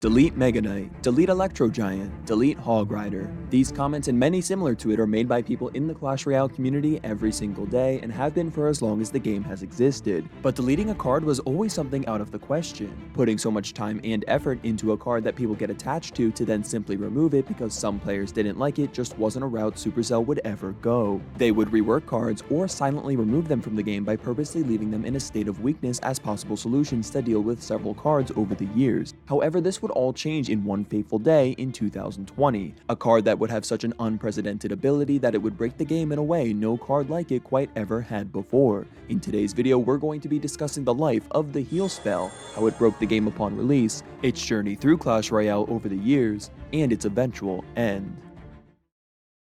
Delete Mega Knight, delete Electro Giant, delete Hog Rider. These comments and many similar to it are made by people in the Clash Royale community every single day and have been for as long as the game has existed. But deleting a card was always something out of the question. Putting so much time and effort into a card that people get attached to then simply remove it because some players didn't like it just wasn't a route Supercell would ever go. They would rework cards or silently remove them from the game by purposely leaving them in a state of weakness as possible solutions to deal with several cards over the years. However, this would all change in one fateful day in 2020. A card that would have such an unprecedented ability that it would break the game in a way no card like it quite ever had before. In today's video, we're going to be discussing the life of the heal spell, how it broke the game upon release, its journey through Clash Royale over the years, and its eventual end.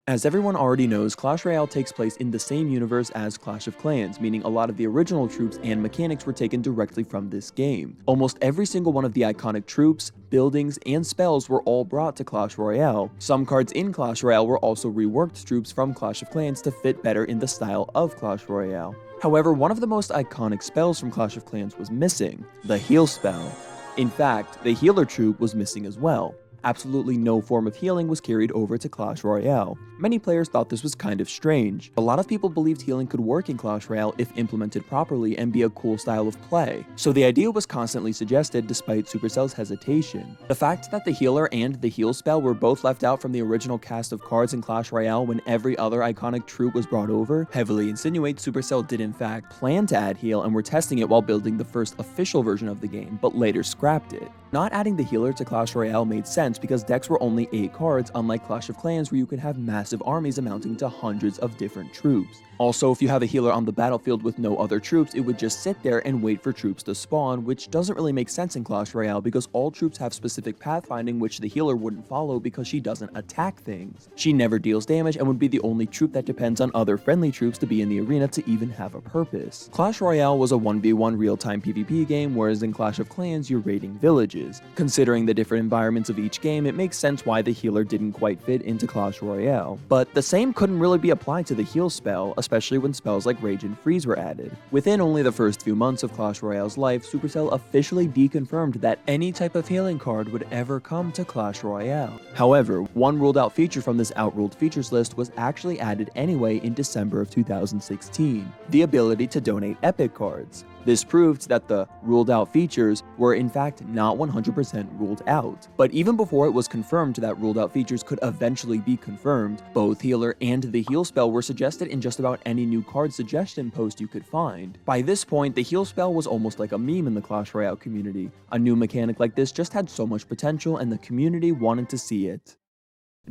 As everyone already knows, Clash Royale takes place in the same universe as Clash of Clans, meaning a lot of the original troops and mechanics were taken directly from this game. Almost every single one of the iconic troops, buildings, and spells were all brought to Clash Royale. Some cards in Clash Royale were also reworked troops from Clash of Clans to fit better in the style of Clash Royale. However, one of the most iconic spells from Clash of Clans was missing, the heal spell. In fact, the healer troop was missing as well. Absolutely no form of healing was carried over to Clash Royale. Many players thought this was kind of strange. A lot of people believed healing could work in Clash Royale if implemented properly and be a cool style of play, so the idea was constantly suggested despite Supercell's hesitation. The fact that the healer and the heal spell were both left out from the original cast of cards in Clash Royale when every other iconic troop was brought over heavily insinuates Supercell did in fact plan to add heal and were testing it while building the first official version of the game, but later scrapped it. Not adding the healer to Clash Royale made sense because decks were only 8 cards, unlike Clash of Clans where you could have massive armies amounting to hundreds of different troops. Also, if you have a healer on the battlefield with no other troops, it would just sit there and wait for troops to spawn, which doesn't really make sense in Clash Royale because all troops have specific pathfinding which the healer wouldn't follow because she doesn't attack things. She never deals damage and would be the only troop that depends on other friendly troops to be in the arena to even have a purpose. Clash Royale was a 1v1 real-time PvP game, whereas in Clash of Clans you're raiding villages. Considering the different environments of each game, it makes sense why the healer didn't quite fit into Clash Royale. But the same couldn't really be applied to the heal spell, especially when spells like Rage and Freeze were added. Within only the first few months of Clash Royale's life, Supercell officially deconfirmed that any type of healing card would ever come to Clash Royale. However, one ruled out feature from this outruled features list was actually added anyway in December of 2016, the ability to donate epic cards. This proved that the ruled out features were in fact not 100% ruled out. But even before it was confirmed that ruled out features could eventually be confirmed, both healer and the heal spell were suggested in just about any new card suggestion post you could find. By this point, the heal spell was almost like a meme in the Clash Royale community. A new mechanic like this just had so much potential and the community wanted to see it.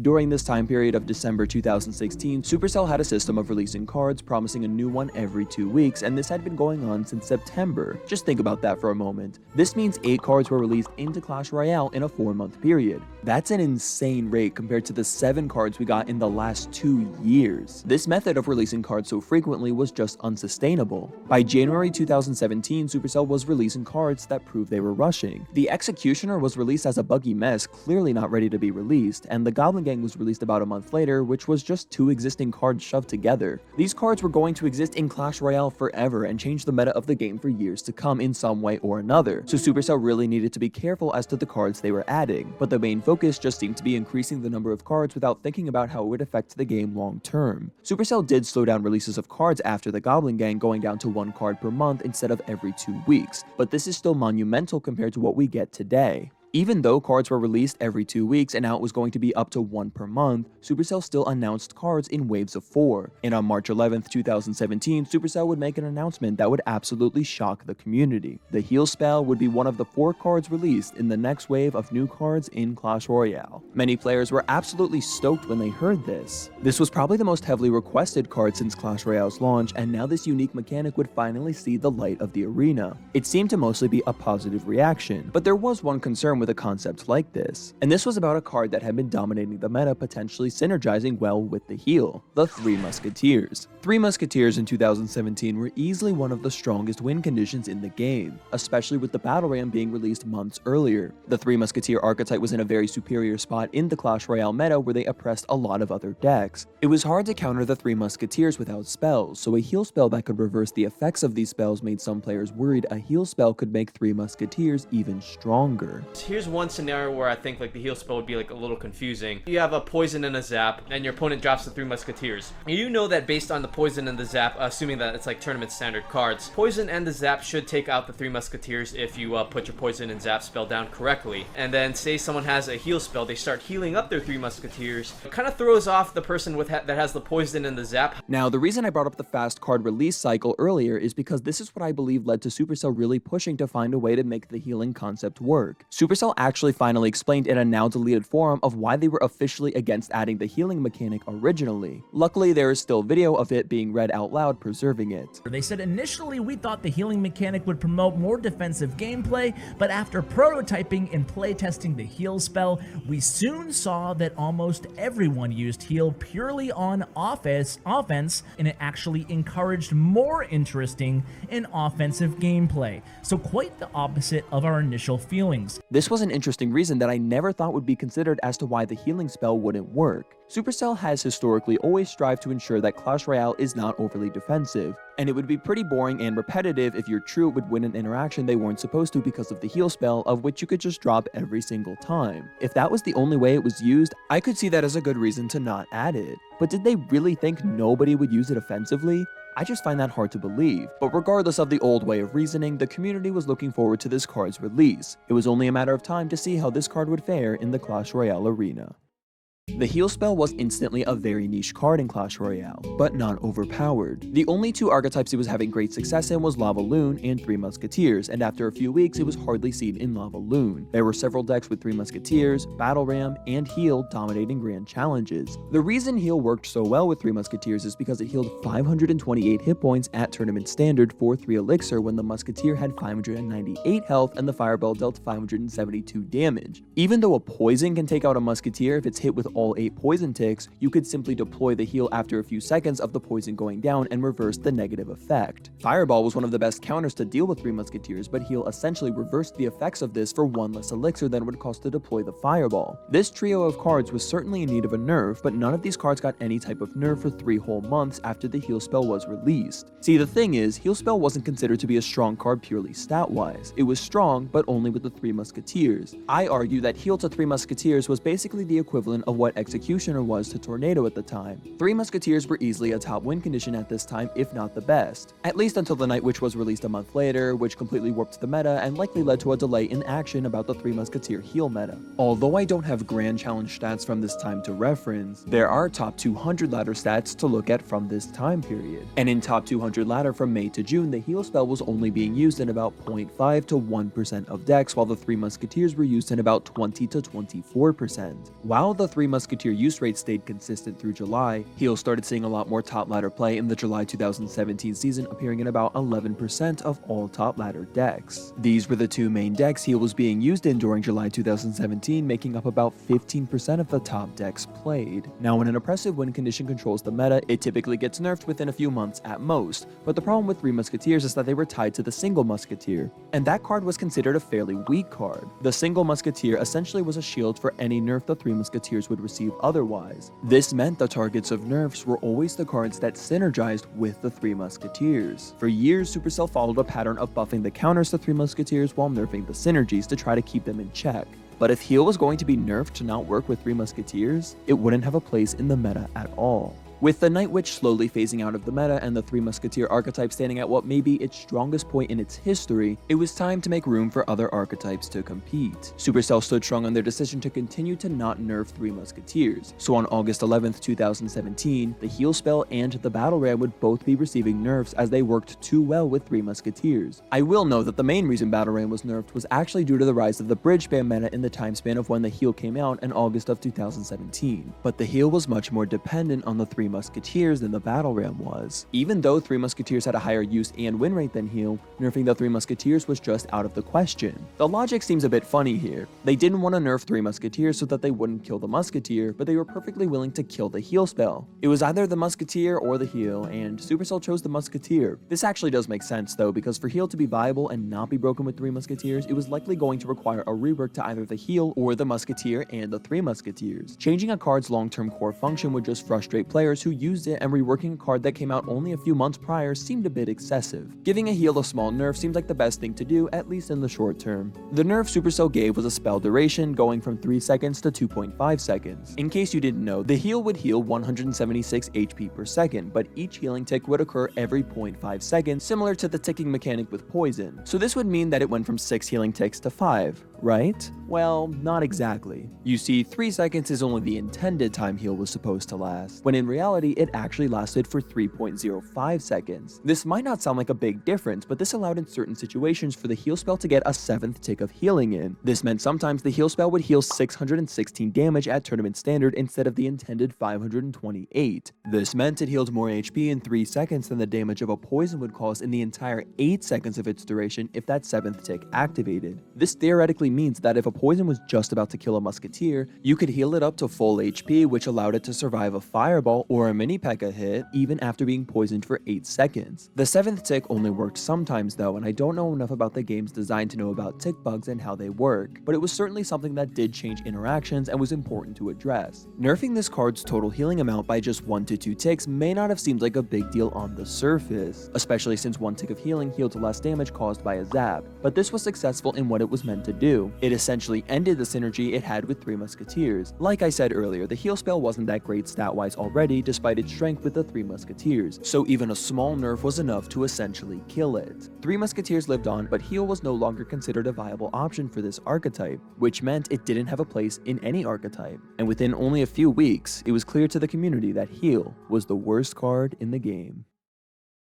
During this time period of December 2016, Supercell had a system of releasing cards promising a new one every 2 weeks, and this had been going on since September. Just think about that for a moment. This means 8 cards were released into Clash Royale in a 4-month period. That's an insane rate compared to the 7 cards we got in the last 2 years. This method of releasing cards so frequently was just unsustainable. By January 2017, Supercell was releasing cards that proved they were rushing. The Executioner was released as a buggy mess, clearly not ready to be released, and the Goblin Gang was released about a month later, which was just 2 existing cards shoved together. These cards were going to exist in Clash Royale forever and change the meta of the game for years to come in some way or another, so Supercell really needed to be careful as to the cards they were adding, but the main focus just seemed to be increasing the number of cards without thinking about how it would affect the game long term. Supercell did slow down releases of cards after the Goblin Gang, going down to 1 card per month instead of every 2 weeks, but this is still monumental compared to what we get today. Even though cards were released every 2 weeks and now it was going to be up to 1 per month, Supercell still announced cards in waves of 4. And on March 11th, 2017, Supercell would make an announcement that would absolutely shock the community. The heal spell would be one of the 4 cards released in the next wave of new cards in Clash Royale. Many players were absolutely stoked when they heard this. This was probably the most heavily requested card since Clash Royale's launch, and now this unique mechanic would finally see the light of the arena. It seemed to mostly be a positive reaction, but there was one concern with a concept like this, and this was about a card that had been dominating the meta, potentially synergizing well with the heal, the 3 Musketeers. 3 Musketeers in 2017 were easily one of the strongest win conditions in the game, especially with the Battle Ram being released months earlier. The 3 Musketeer archetype was in a very superior spot in the Clash Royale meta where they oppressed a lot of other decks. It was hard to counter the 3 Musketeers without spells, so a heal spell that could reverse the effects of these spells made some players worried a heal spell could make 3 Musketeers even stronger. here's one scenario where I think like the heal spell would be like a little confusing. You have a poison and a zap, and your opponent drops the 3 musketeers. You know that based on the poison and the zap, assuming that it's like tournament standard cards, poison and the zap should take out the 3 musketeers if you put your poison and zap spell down correctly. And then say someone has a heal spell, they start healing up their 3 musketeers. It kind of throws off the person with that has the poison and the zap. Now, the reason I brought up the fast card release cycle earlier is because this is what I believe led to Supercell really pushing to find a way to make the healing concept work. Supercell actually finally explained in a now deleted forum of why they were officially against adding the healing mechanic originally. Luckily, there is still video of it being read out loud, preserving it. They said initially we thought the healing mechanic would promote more defensive gameplay, but after prototyping and playtesting the heal spell, we soon saw that almost everyone used heal purely on offense, and it actually encouraged more interesting and offensive gameplay. So quite the opposite of our initial feelings. This was an interesting reason that I never thought would be considered as to why the healing spell wouldn't work. Supercell has historically always strived to ensure that Clash Royale is not overly defensive, and it would be pretty boring and repetitive if your True would win an interaction they weren't supposed to because of the heal spell, of which you could just drop every single time. If that was the only way it was used, I could see that as a good reason to not add it. But did they really think nobody would use it offensively? I just find that hard to believe. But regardless of the old way of reasoning, the community was looking forward to this card's release. It was only a matter of time to see how this card would fare in the Clash Royale arena. The heal spell was instantly a very niche card in Clash Royale, but not overpowered. The only 2 archetypes it was having great success in was Lava Loon and 3 Musketeers, and after a few weeks it was hardly seen in Lava Loon. There were several decks with 3 Musketeers, Battle Ram, and Heal dominating grand challenges. The reason Heal worked so well with 3 Musketeers is because it healed 528 hit points at tournament standard for 3 Elixir when the Musketeer had 598 health and the Fireball dealt 572 damage. Even though a poison can take out a Musketeer if it's hit with all 8 poison ticks, you could simply deploy the heal after a few seconds of the poison going down and reverse the negative effect. Fireball was one of the best counters to deal with 3 Musketeers, but Heal essentially reversed the effects of this for 1 less elixir than it would cost to deploy the Fireball. This trio of cards was certainly in need of a nerf, but none of these cards got any type of nerf for 3 whole months after the heal spell was released. See, the thing is, heal spell wasn't considered to be a strong card purely stat-wise. It was strong, but only with the 3 Musketeers. I argue that heal to 3 Musketeers was basically the equivalent of what Executioner was to Tornado at the time. 3 Musketeers were easily a top win condition at this time, if not the best. At least until the Night Witch was released a month later, which completely warped the meta and likely led to a delay in action about the 3 Musketeer heal meta. Although I don't have Grand Challenge stats from this time to reference, there are top 200 ladder stats to look at from this time period. And in top 200 ladder from May to June, the heal spell was only being used in about 0.5 to 1% of decks, while the 3 Musketeers were used in about 20 to 24%. While the 3 Musketeer use rate stayed consistent through July, Heal started seeing a lot more top ladder play in the July 2017 season, appearing in about 11% of all top ladder decks. These were the 2 main decks Heal was being used in during July 2017, making up about 15% of the top decks played. Now, when an oppressive win condition controls the meta, it typically gets nerfed within a few months at most, but the problem with 3 Musketeers is that they were tied to the single Musketeer, and that card was considered a fairly weak card. The single Musketeer essentially was a shield for any nerf the 3 Musketeers would receive otherwise. This meant the targets of nerfs were always the cards that synergized with the 3 Musketeers. For years, Supercell followed a pattern of buffing the counters to 3 Musketeers while nerfing the synergies to try to keep them in check. But if Heal was going to be nerfed to not work with 3 Musketeers, it wouldn't have a place in the meta at all. With the Night Witch slowly phasing out of the meta and the 3 Musketeer archetype standing at what may be its strongest point in its history, it was time to make room for other archetypes to compete. Supercell stood strong on their decision to continue to not nerf 3 Musketeers, so on August 11th, 2017, the heal spell and the battle ram would both be receiving nerfs as they worked too well with 3 Musketeers. I will note that the main reason battle ram was nerfed was actually due to the rise of the bridge spam meta in the time span of when the heal came out in August of 2017, but the heal was much more dependent on the 3 Musketeers than the battle ram was. Even though 3 Musketeers had a higher use and win rate than heal, nerfing the 3 Musketeers was just out of the question. The logic seems a bit funny here. They didn't want to nerf 3 Musketeers so that they wouldn't kill the Musketeer, but they were perfectly willing to kill the heal spell. It was either the Musketeer or the heal, and Supercell chose the Musketeer. This actually does make sense though, because for heal to be viable and not be broken with 3 Musketeers, it was likely going to require a rework to either the heal or the Musketeer and the 3 Musketeers. Changing a card's long-term core function would just frustrate players players who used it, and reworking a card that came out only a few months prior seemed a bit excessive. Giving a heal a small nerf seems like the best thing to do, at least in the short term. The nerf Supercell gave was a spell duration going from 3 seconds to 2.5 seconds. In case you didn't know, the heal would heal 176 HP per second, but each healing tick would occur every 0.5 seconds, similar to the ticking mechanic with poison. So this would mean that it went from 6 healing ticks to 5, right? Well, not exactly. You see, 3 seconds is only the intended time heal was supposed to last, when in reality it actually lasted for 3.05 seconds. This might not sound like a big difference, but this allowed in certain situations for the heal spell to get a 7th tick of healing in. This meant sometimes the heal spell would heal 616 damage at tournament standard instead of the intended 528. This meant it healed more HP in 3 seconds than the damage of a poison would cause in the entire 8 seconds of its duration if that 7th tick activated. This theoretically means that if a poison was just about to kill a musketeer, you could heal it up to full HP, which allowed it to survive a fireball or a mini P.E.K.K.A hit even after being poisoned for 8 seconds. The 7th tick only worked sometimes though, and I don't know enough about the game's design to know about tick bugs and how they work, but it was certainly something that did change interactions and was important to address. Nerfing this card's total healing amount by just 1 to 2 ticks may not have seemed like a big deal on the surface, especially since 1 tick of healing healed less damage caused by a zap, but this was successful in what it was meant to do. It essentially ended the synergy it had with Three Musketeers. Like I said earlier, the heal spell wasn't that great stat-wise already despite its strength with the Three Musketeers, so even a small nerf was enough to essentially kill it. Three Musketeers lived on, but heal was no longer considered a viable option for this archetype, which meant it didn't have a place in any archetype. And within only a few weeks, it was clear to the community that heal was the worst card in the game.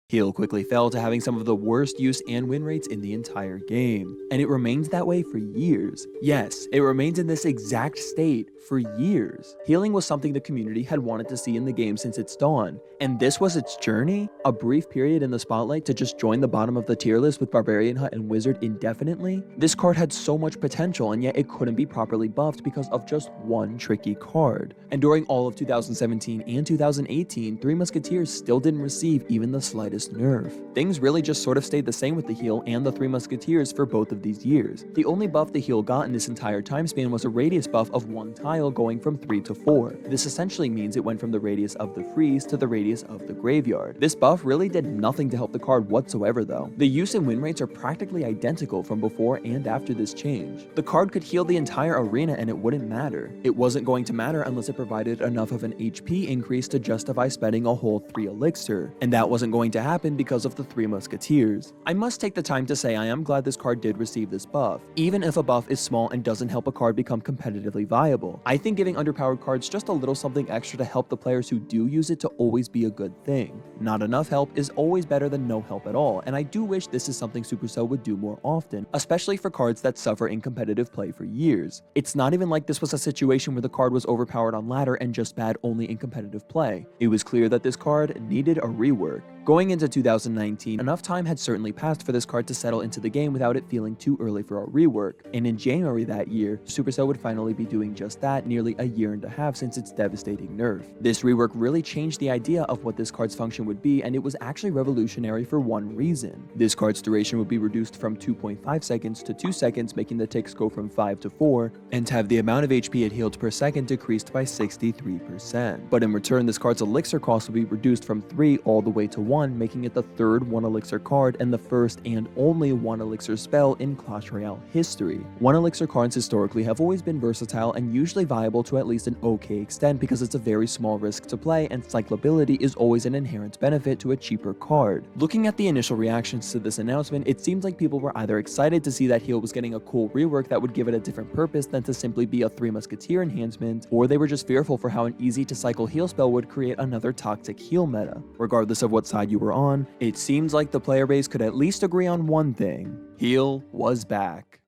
Heal quickly fell to having some of the worst use and win rates in the entire game, and it remains that way for years. Yes, it remains in this exact state for years. Healing was something the community had wanted to see in the game since its dawn, and this was its journey? A brief period in the spotlight to just join the bottom of the tier list with Barbarian Hut and Wizard indefinitely? This card had so much potential, and yet it couldn't be properly buffed because of just one tricky card. And during all of 2017 and 2018, Three Musketeers still didn't receive even the slightest nerf. Things really just sort of stayed the same with the heal and the Three Musketeers for both of these years. The only buff the heal got in this entire time span was a radius buff of 1 tile going from 3 to 4. This essentially means it went from the radius of the freeze to the radius of the graveyard. This buff really did nothing to help the card whatsoever though. The use and win rates are practically identical from before and after this change. The card could heal the entire arena and it wouldn't matter. It wasn't going to matter unless it provided enough of an HP increase to justify spending a whole 3 elixir, and that wasn't going to happen because of the Three Musketeers. I must take the time to say I am glad this card did receive this buff, even if a buff is small and doesn't help a card become competitively viable. I think giving underpowered cards just a little something extra to help the players who do use it to always be a good thing. Not enough help is always better than no help at all, and I do wish this is something Supercell would do more often, especially for cards that suffer in competitive play for years. It's not even like this was a situation where the card was overpowered on ladder and just bad only in competitive play. It was clear that this card needed a rework. Going into 2019, enough time had certainly passed for this card to settle into the game without it feeling too early for a rework, and in January that year, Supercell would finally be doing just that nearly a year and a half since its devastating nerf. This rework really changed the idea of what this card's function would be, and it was actually revolutionary for one reason. This card's duration would be reduced from 2.5 seconds to 2 seconds, making the ticks go from 5 to 4, and to have the amount of HP it healed per second decreased by 63%. But in return, this card's elixir cost would be reduced from 3 all the way to 1, making it the third 1 elixir card and the first and only 1 elixir spell in Clash Royale history. 1 elixir cards historically have always been versatile and usually viable to at least an okay extent because it's a very small risk to play and cyclability is always an inherent benefit to a cheaper card. Looking at the initial reactions to this announcement, it seemed like people were either excited to see that heal was getting a cool rework that would give it a different purpose than to simply be a Three Musketeer enhancement, or they were just fearful for how an easy to cycle heal spell would create another toxic heal meta. Regardless of what side you were on, it seems like the player base could at least agree on one thing: heal was back.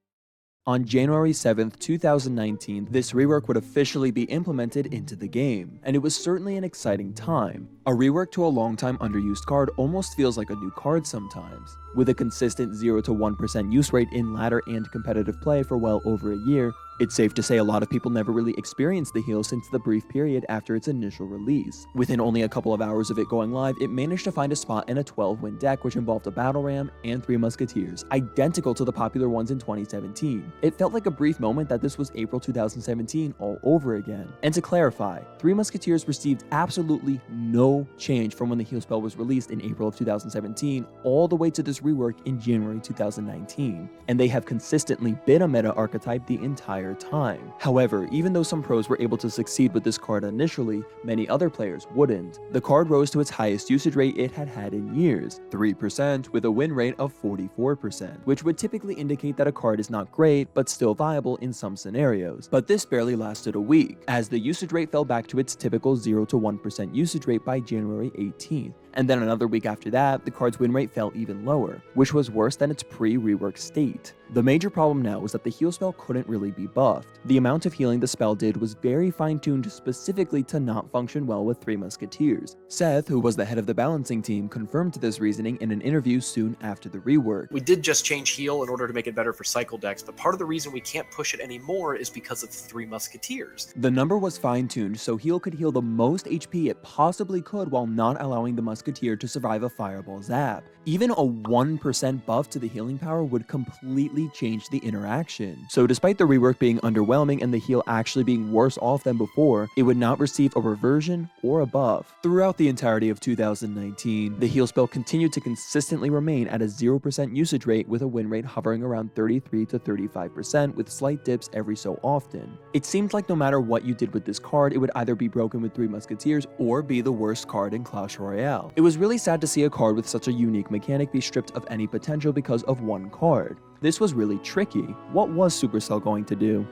On January 7th, 2019, this rework would officially be implemented into the game, and it was certainly an exciting time. A rework to a long time underused card almost feels like a new card sometimes. With a consistent 0 to 1% use rate in ladder and competitive play for well over a year, It's safe to say a lot of people never really experienced the heal since the brief period after its initial release. Within only a couple of hours of it going live, it managed to find a spot in a 12-win deck which involved a battle ram and 3 musketeers, identical to the popular ones in 2017. It felt like a brief moment that this was April 2017 all over again. And to clarify, 3 musketeers received absolutely no change from when the heal spell was released in April of 2017 all the way to this rework in January 2019, and they have consistently been a meta archetype the entire time. However, even though some pros were able to succeed with this card initially, many other players wouldn't. The card rose to its highest usage rate it had had in years, 3%, with a win rate of 44%, which would typically indicate that a card is not great, but still viable in some scenarios. But this barely lasted a week, as the usage rate fell back to its typical 0 to 1% usage rate by January 18th. And then another week after that, the card's win rate fell even lower, which was worse than its pre-rework state. The major problem now was that the heal spell couldn't really be buffed. The amount of healing the spell did was very fine-tuned specifically to not function well with 3 musketeers. Seth, who was the head of the balancing team, confirmed this reasoning in an interview soon after the rework. We did just change heal in order to make it better for cycle decks, but part of the reason we can't push it anymore is because of the 3 musketeers. The number was fine-tuned so heal could heal the most HP it possibly could while not allowing the musketeer to survive a fireball zap. Even a 1% buff to the healing power would completely change the interaction. So despite the rework being underwhelming and the heal actually being worse off than before, it would not receive a reversion or a buff. Throughout the entirety of 2019, the heal spell continued to consistently remain at a 0% usage rate with a win rate hovering around 33 to 35% with slight dips every so often. It seemed like no matter what you did with this card, it would either be broken with 3 musketeers or be the worst card in Clash Royale. It was really sad to see a card with such a unique mechanic be stripped of any potential because of one card. This was really tricky. What was Supercell going to do?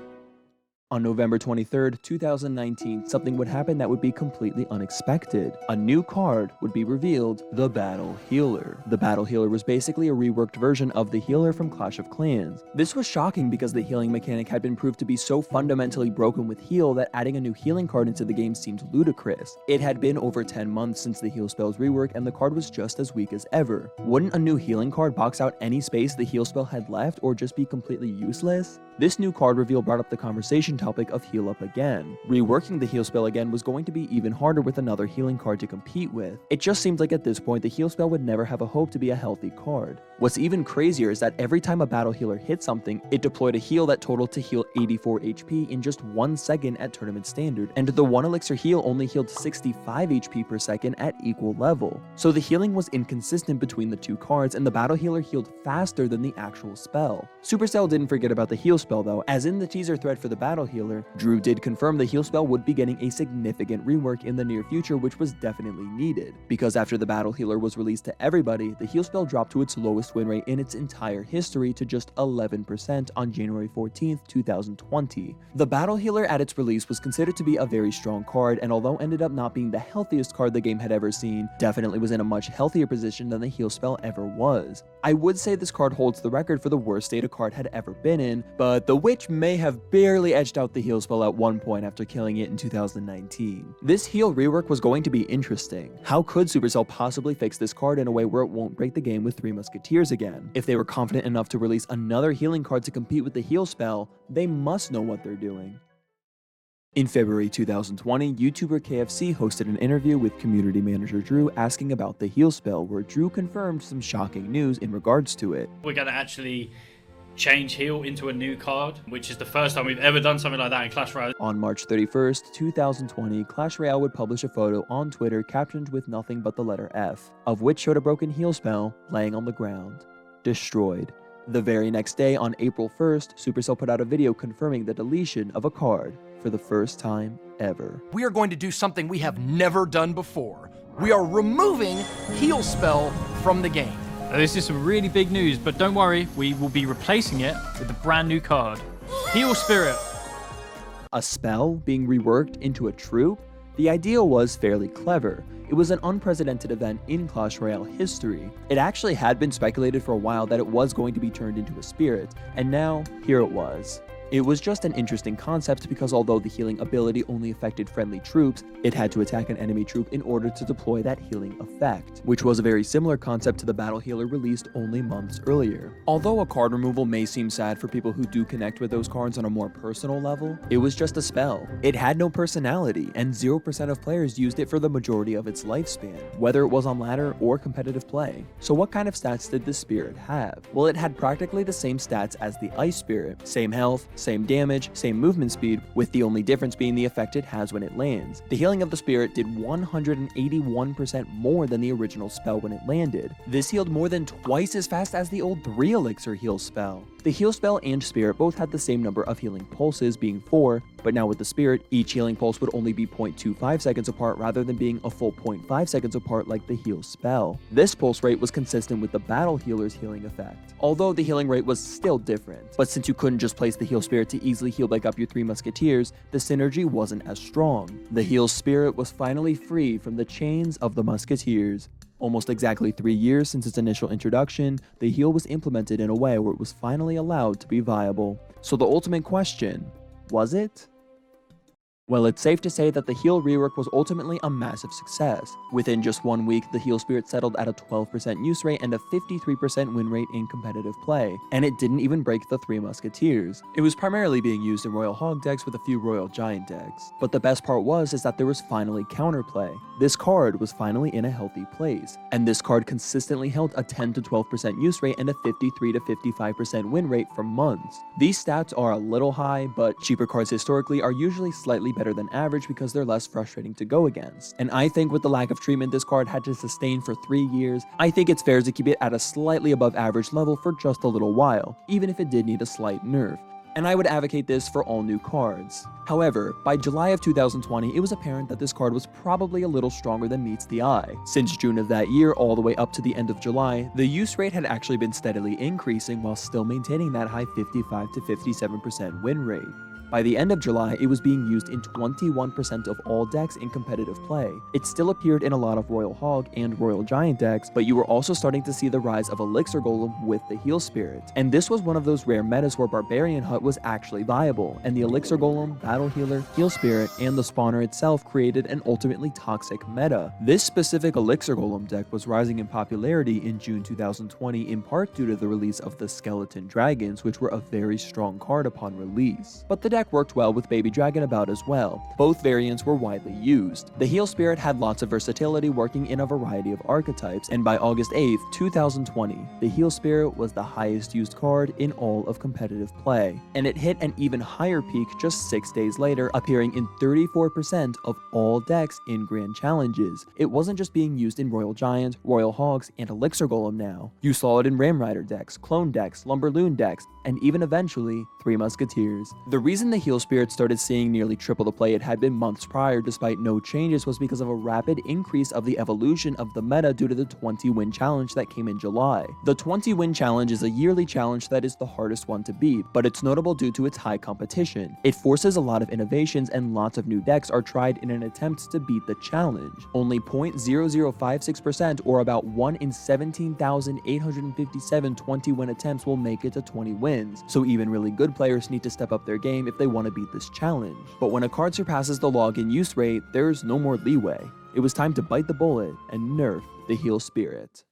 On November 23rd, 2019, something would happen that would be completely unexpected. A new card would be revealed, the Battle Healer. The Battle Healer was basically a reworked version of the Healer from Clash of Clans. This was shocking because the healing mechanic had been proved to be so fundamentally broken with heal that adding a new healing card into the game seemed ludicrous. It had been over 10 months since the heal spell's rework and the card was just as weak as ever. Wouldn't a new healing card box out any space the heal spell had left or just be completely useless? This new card reveal brought up the conversation topic of heal up again. Reworking the heal spell again was going to be even harder with another healing card to compete with. It just seemed like at this point the heal spell would never have a hope to be a healthy card. What's even crazier is that every time a battle healer hit something, it deployed a heal that totaled to heal 84 HP in just 1 second at tournament standard, and the 1 elixir heal only healed 65 HP per second at equal level. So the healing was inconsistent between the two cards, and the battle healer healed faster than the actual spell. Supercell didn't forget about the heal spell though, as in the teaser thread for the battle healer, Drew did confirm the heal spell would be getting a significant rework in the near future, which was definitely needed. Because after the battle healer was released to everybody, the heal spell dropped to its lowest win rate in its entire history to just 11% on January 14th, 2020. The battle healer at its release was considered to be a very strong card, and although ended up not being the healthiest card the game had ever seen, definitely was in a much healthier position than the heal spell ever was. I would say this card holds the record for the worst state a card had ever been in, but the Witch may have barely edged out the heal spell at one point after killing it in 2019. This heal rework was going to be interesting. How could Supercell possibly fix this card in a way where it won't break the game with 3 musketeers again? If they were confident enough to release another healing card to compete with the heal spell, they must know what they're doing. In February 2020, YouTuber KFC hosted an interview with community manager Drew asking about the heal spell, where Drew confirmed some shocking news in regards to it. We're going to actually change heal into a new card, which is the first time we've ever done something like that in Clash Royale. On March 31st, 2020, Clash Royale would publish a photo on Twitter captioned with nothing but the letter F, of which showed a broken heal spell laying on the ground. Destroyed. The very next day, on April 1st, Supercell put out a video confirming the deletion of a card for the first time ever. We are going to do something we have never done before. We are removing heal spell from the game. This is some really big news, but don't worry, we will be replacing it with a brand new card. Heal Spirit. A spell being reworked into a troop? The idea was fairly clever. It was an unprecedented event in Clash Royale history. It actually had been speculated for a while that it was going to be turned into a spirit, and now, here it was. It was just an interesting concept because although the healing ability only affected friendly troops, it had to attack an enemy troop in order to deploy that healing effect, which was a very similar concept to the battle healer released only months earlier. Although a card removal may seem sad for people who do connect with those cards on a more personal level, it was just a spell. It had no personality, and 0% of players used it for the majority of its lifespan, whether it was on ladder or competitive play. So what kind of stats did this spirit have? Well, it had practically the same stats as the Ice Spirit. Same health, same damage, same movement speed, with the only difference being the effect it has when it lands. The healing of the spirit did 181% more than the original spell when it landed. This healed more than twice as fast as the old 3 elixir heal spell. The heal spell and spirit both had the same number of healing pulses, being 4, but now with the spirit, each healing pulse would only be 0.25 seconds apart rather than being a full 0.5 seconds apart like the heal spell. This pulse rate was consistent with the battle healer's healing effect, although the healing rate was still different. But since you couldn't just place the heal spirit to easily heal back up your 3 musketeers, the synergy wasn't as strong. The heal spirit was finally free from the chains of the musketeers. Almost exactly 3 years since its initial introduction, the heal was implemented in a way where it was finally allowed to be viable. So the ultimate question, was it? Well, it's safe to say that the heal rework was ultimately a massive success. Within just 1 week, the heal spirit settled at a 12% use rate and a 53% win rate in competitive play, and it didn't even break the 3 musketeers. It was primarily being used in Royal Hog decks with a few Royal Giant decks. But the best part was that there was finally counterplay. This card was finally in a healthy place, and this card consistently held a 10 to 12% use rate and a 53 to 55% win rate for months. These stats are a little high, but cheaper cards historically are usually slightly better than average because they're less frustrating to go against. And I think with the lack of treatment this card had to sustain for 3 years, I think it's fair to keep it at a slightly above average level for just a little while, even if it did need a slight nerf. And I would advocate this for all new cards. However, by July of 2020, it was apparent that this card was probably a little stronger than meets the eye. Since June of that year all the way up to the end of July, the use rate had actually been steadily increasing while still maintaining that high 55 to 57% win rate. By the end of July, it was being used in 21% of all decks in competitive play. It still appeared in a lot of Royal Hog and Royal Giant decks, but you were also starting to see the rise of Elixir Golem with the Heal Spirit. And this was one of those rare metas where Barbarian Hut was actually viable, and the Elixir Golem, Battle Healer, Heal Spirit, and the spawner itself created an ultimately toxic meta. This specific Elixir Golem deck was rising in popularity in June 2020 in part due to the release of the Skeleton Dragons, which were a very strong card upon release. But the deck worked well with Baby Dragon about as well. Both variants were widely used. The Heal Spirit had lots of versatility working in a variety of archetypes, and by August 8th, 2020, the Heal Spirit was the highest used card in all of competitive play. And it hit an even higher peak just 6 days later, appearing in 34% of all decks in Grand Challenges. It wasn't just being used in Royal Giant, Royal Hogs, and Elixir Golem now. You saw it in Ram Rider decks, Clone decks, Lumberloon decks, and even eventually, 3 Musketeers. The reason the Heal Spirit started seeing nearly triple the play it had been months prior despite no changes was because of a rapid increase of the evolution of the meta due to the 20-win challenge that came in July. The 20-win challenge is a yearly challenge that is the hardest one to beat, but it's notable due to its high competition. It forces a lot of innovations and lots of new decks are tried in an attempt to beat the challenge. Only 0.0056% or about 1 in 17,857 20-win attempts will make it to 20 wins, so even really good players need to step up their game if they want to beat this challenge. But when a card surpasses the login use rate, there's no more leeway. It was time to bite the bullet and nerf the Heal Spirit.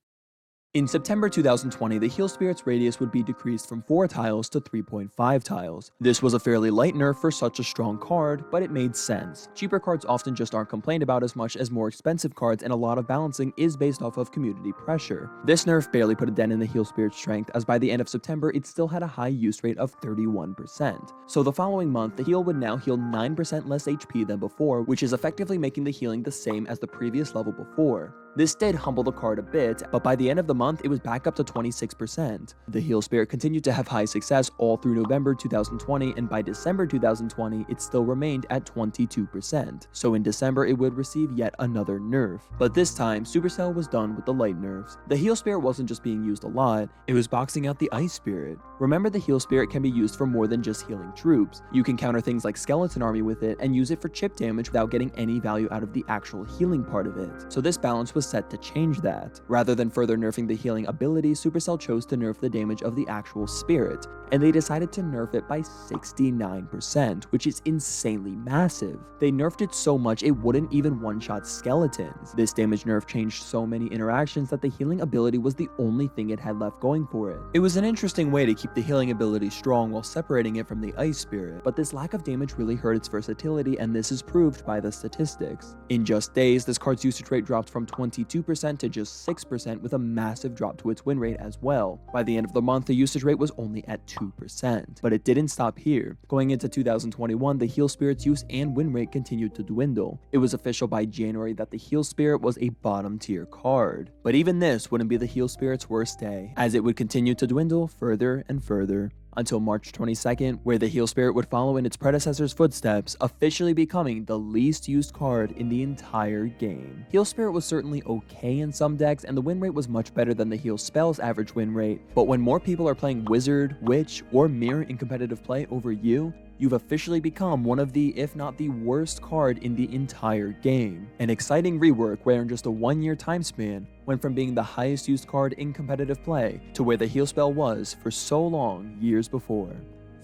In September 2020, the Heal Spirit's radius would be decreased from 4 tiles to 3.5 tiles. This was a fairly light nerf for such a strong card, but it made sense. Cheaper cards often just aren't complained about as much as more expensive cards, and a lot of balancing is based off of community pressure. This nerf barely put a dent in the Heal Spirit's strength, as by the end of September, it still had a high use rate of 31%. So the following month, the heal would now heal 9% less HP than before, which is effectively making the healing the same as the previous level before. This did humble the card a bit, but by the end of the month, it was back up to 26%. The Heal Spirit continued to have high success all through November 2020, and by December 2020, it still remained at 22%. So in December, it would receive yet another nerf. But this time, Supercell was done with the light nerfs. The Heal Spirit wasn't just being used a lot, it was boxing out the Ice Spirit. Remember, the Heal Spirit can be used for more than just healing troops. You can counter things like Skeleton Army with it, and use it for chip damage without getting any value out of the actual healing part of it. So this balance was was set to change that. Rather than further nerfing the healing ability, Supercell chose to nerf the damage of the actual spirit, and they decided to nerf it by 69%, which is insanely massive. They nerfed it so much it wouldn't even one-shot skeletons. This damage nerf changed so many interactions that the healing ability was the only thing it had left going for it. It was an interesting way to keep the healing ability strong while separating it from the ice spirit, but this lack of damage really hurt its versatility, and this is proved by the statistics. In just days, this card's usage rate dropped from 22% to just 6%, with a massive drop to its win rate as well. By the end of the month, the usage rate was only at 2%. But it didn't stop here. Going into 2021, the heal spirit's use and win rate continued to dwindle. It was official by January that the heal spirit was a bottom tier card. But even this wouldn't be the heal spirit's worst day, as it would continue to dwindle further and further, until March 22nd, where the heal spirit would follow in its predecessor's footsteps, officially becoming the least used card in the entire game. Heal spirit was certainly okay in some decks, and the win rate was much better than the heal spell's average win rate, but when more people are playing wizard, witch, or mirror in competitive play over you, you've officially become one of the, if not the worst card in the entire game. An exciting rework where in just a 1-year time span, went from being the highest used card in competitive play to where the heal spell was for so long years before,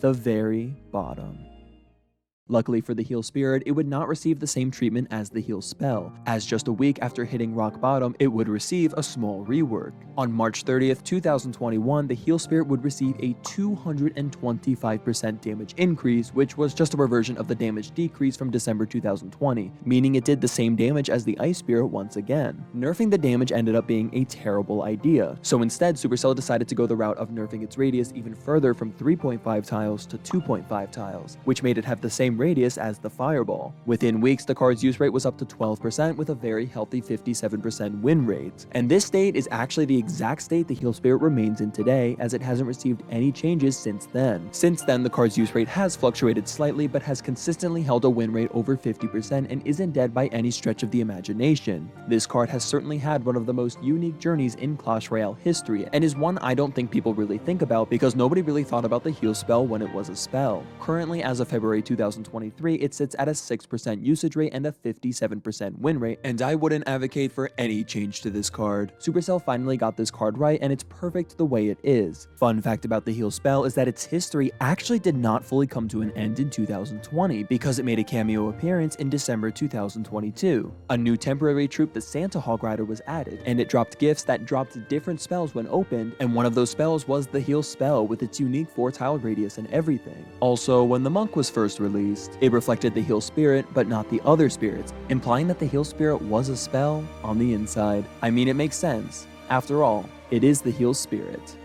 the very bottom. Luckily for the heal spirit, it would not receive the same treatment as the heal spell, as just a week after hitting rock bottom, it would receive a small rework. On March 30th, 2021, the heal spirit would receive a 225% damage increase, which was just a reversion of the damage decrease from December 2020, meaning it did the same damage as the ice spirit once again. Nerfing the damage ended up being a terrible idea, so instead Supercell decided to go the route of nerfing its radius even further from 3.5 tiles to 2.5 tiles, which made it have the same radius as the fireball. Within weeks, the card's use rate was up to 12% with a very healthy 57% win rate. And this state is actually the exact state the heal spirit remains in today, as it hasn't received any changes since then. Since then, the card's use rate has fluctuated slightly, but has consistently held a win rate over 50% and isn't dead by any stretch of the imagination. This card has certainly had one of the most unique journeys in Clash Royale history, and is one I don't think people really think about because nobody really thought about the heal spell when it was a spell. Currently, as of February 2023, it sits at a 6% usage rate and a 57% win rate, and I wouldn't advocate for any change to this card. Supercell finally got this card right, and it's perfect the way it is. Fun fact about the heal spell is that its history actually did not fully come to an end in 2020, because it made a cameo appearance in December 2022. A new temporary troop, the Santa Hog Rider, was added, and it dropped gifts that dropped different spells when opened, and one of those spells was the heal spell with its unique 4-tile radius and everything. Also, when the monk was first released, it reflected the heal spirit, but not the other spirits, implying that the heal spirit was a spell on the inside. I mean, it makes sense. After all, it is the heal spirit.